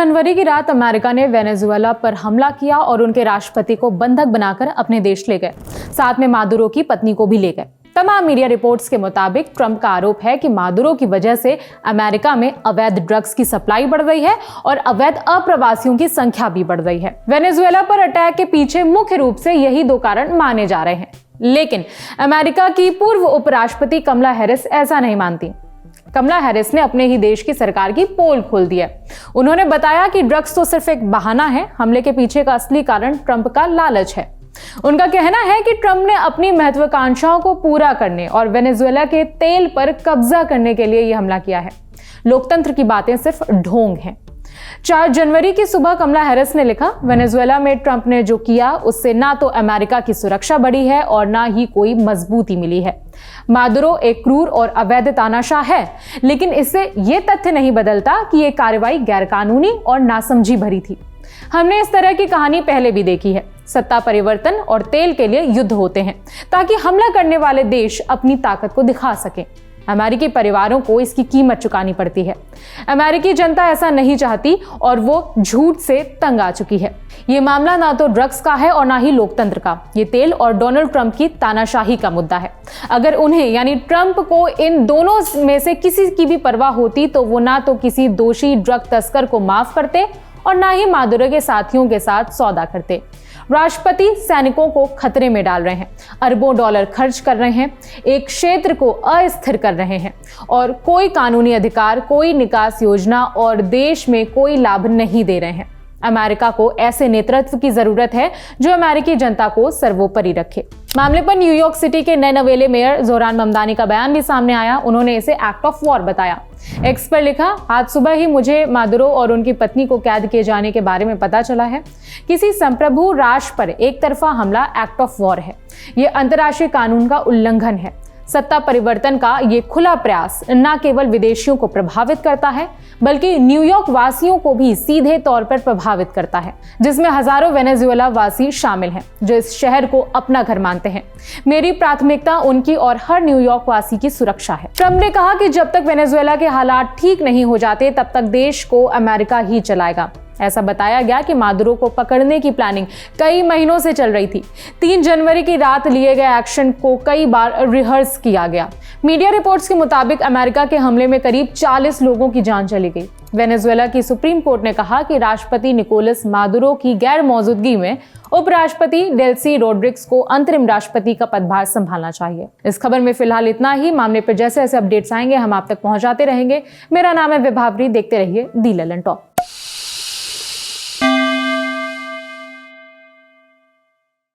जनवरी की रात अमेरिका ने वेनेजुएला पर हमला किया और उनके राष्ट्रपति को बंधक बनाकर अपने देश ले गए। साथ में मादुरो की पत्नी को भी ले गए। तमाम मीडिया रिपोर्ट्स के मुताबिक ट्रंप का आरोप है कि मादुरो की वजह से अमेरिका में अवैध ड्रग्स की सप्लाई बढ़ रही है और अवैध अप्रवासियों की संख्या भी बढ़ रही है। वेनेजुएला पर अटैक के पीछे मुख्य रूप से यही दो कारण माने जा रहे हैं, लेकिन अमेरिका की पूर्व उपराष्ट्रपति कमला हैरिस ऐसा नहीं मानती। कमला हैरिस ने अपने ही देश की सरकार की पोल खोल दी है। उन्होंने बताया कि ड्रग्स तो सिर्फ एक बहाना है, हमले के पीछे का असली कारण ट्रंप का लालच है। उनका कहना है कि ट्रंप ने अपनी महत्वाकांक्षाओं को पूरा करने और वेनेजुएला के तेल पर कब्जा करने के लिए यह हमला किया है। लोकतंत्र की बातें सिर्फ ढोंग हैं। 4 जनवरी की सुबह कमला हैरिस ने लिखा, वेनेजुएला में ट्रंप ने जो किया उससे ना तो अमेरिका की सुरक्षा बढ़ी है और ना ही कोई मजबूती मिली है। मादुरो एक क्रूर और अवैध तानाशाह है, लेकिन इससे यह तथ्य नहीं बदलता कि यह कार्रवाई गैरकानूनी और नासमझी भरी थी। हमने इस तरह की कहानी पहले भी देखी है। सत्ता परिवर्तन और तेल के लिए युद्ध होते हैं ताकि हमला करने वाले देश अपनी ताकत को दिखा सकें। अमेरिकी परिवारों को इसकी कीमत चुकानी पड़ती है। अमेरिकी जनता ऐसा नहीं चाहती और वो झूठ से तंग आ चुकी है। ये मामला ना तो ड्रग्स का है और ना ही लोकतंत्र का। ये तेल और डोनाल्ड ट्रंप की तानाशाही का मुद्दा है। अगर उन्हें यानी ट्रंप को इन दोनों में से किसी की भी परवाह होती तो वो ना तो किसी दोषी ड्रग तस्कर को माफ करते और ना ही मादुरो के साथियों के साथ सौदा करते। राष्ट्रपति सैनिकों को खतरे में डाल रहे हैं, अरबों डॉलर खर्च कर रहे हैं, एक क्षेत्र को अस्थिर कर रहे हैं और कोई कानूनी अधिकार, कोई निकास योजना और देश में कोई लाभ नहीं दे रहे हैं। अमेरिका को ऐसे नेतृत्व की जरूरत है जो अमेरिकी जनता को सर्वोपरि रखे। मामले पर न्यूयॉर्क सिटी के नए नवेले मेयर जोहरान ममदानी का बयान भी सामने आया। उन्होंने इसे एक्ट ऑफ वॉर बताया। एक्स पर लिखा, आज सुबह ही मुझे मादुरो और उनकी पत्नी को कैद किए जाने के बारे में पता चला है। किसी संप्रभु राष्ट्र पर एक तरफा हमला एक्ट ऑफ वॉर है। यह अंतर्राष्ट्रीय कानून का उल्लंघन है। सत्ता परिवर्तन का ये खुला प्रयास न केवल विदेशियों को प्रभावित करता है बल्कि न्यूयॉर्क वासियों को भी सीधे तौर पर प्रभावित करता है, जिसमें हजारों वेनेजुएला वासी शामिल हैं जो इस शहर को अपना घर मानते हैं। मेरी प्राथमिकता उनकी और हर न्यूयॉर्क वासी की सुरक्षा है। ट्रंप ने कहा कि जब तक वेनेजुएला के हालात ठीक नहीं हो जाते तब तक देश को अमेरिका ही चलाएगा। ऐसा बताया गया कि मादुरो को पकड़ने की प्लानिंग कई महीनों से चल रही थी। 3 जनवरी की रात लिए गए एक्शन को कई बार रिहर्स किया गया। मीडिया रिपोर्ट्स के मुताबिक अमेरिका के हमले में करीब 40 लोगों की जान चली गई। वेनेजुएला की सुप्रीम कोर्ट ने कहा कि राष्ट्रपति निकोलस मादुरो की गैर मौजूदगी में उपराष्ट्रपति डेल्सी रोड्रिग्स को अंतरिम राष्ट्रपति का पदभार संभालना चाहिए। इस खबर में फिलहाल इतना ही। मामले पर जैसे जैसे अपडेट्स आएंगे हम आप तक पहुंचाते रहेंगे। मेरा नाम है विभावरी। देखते रहिए दी ललन टॉप।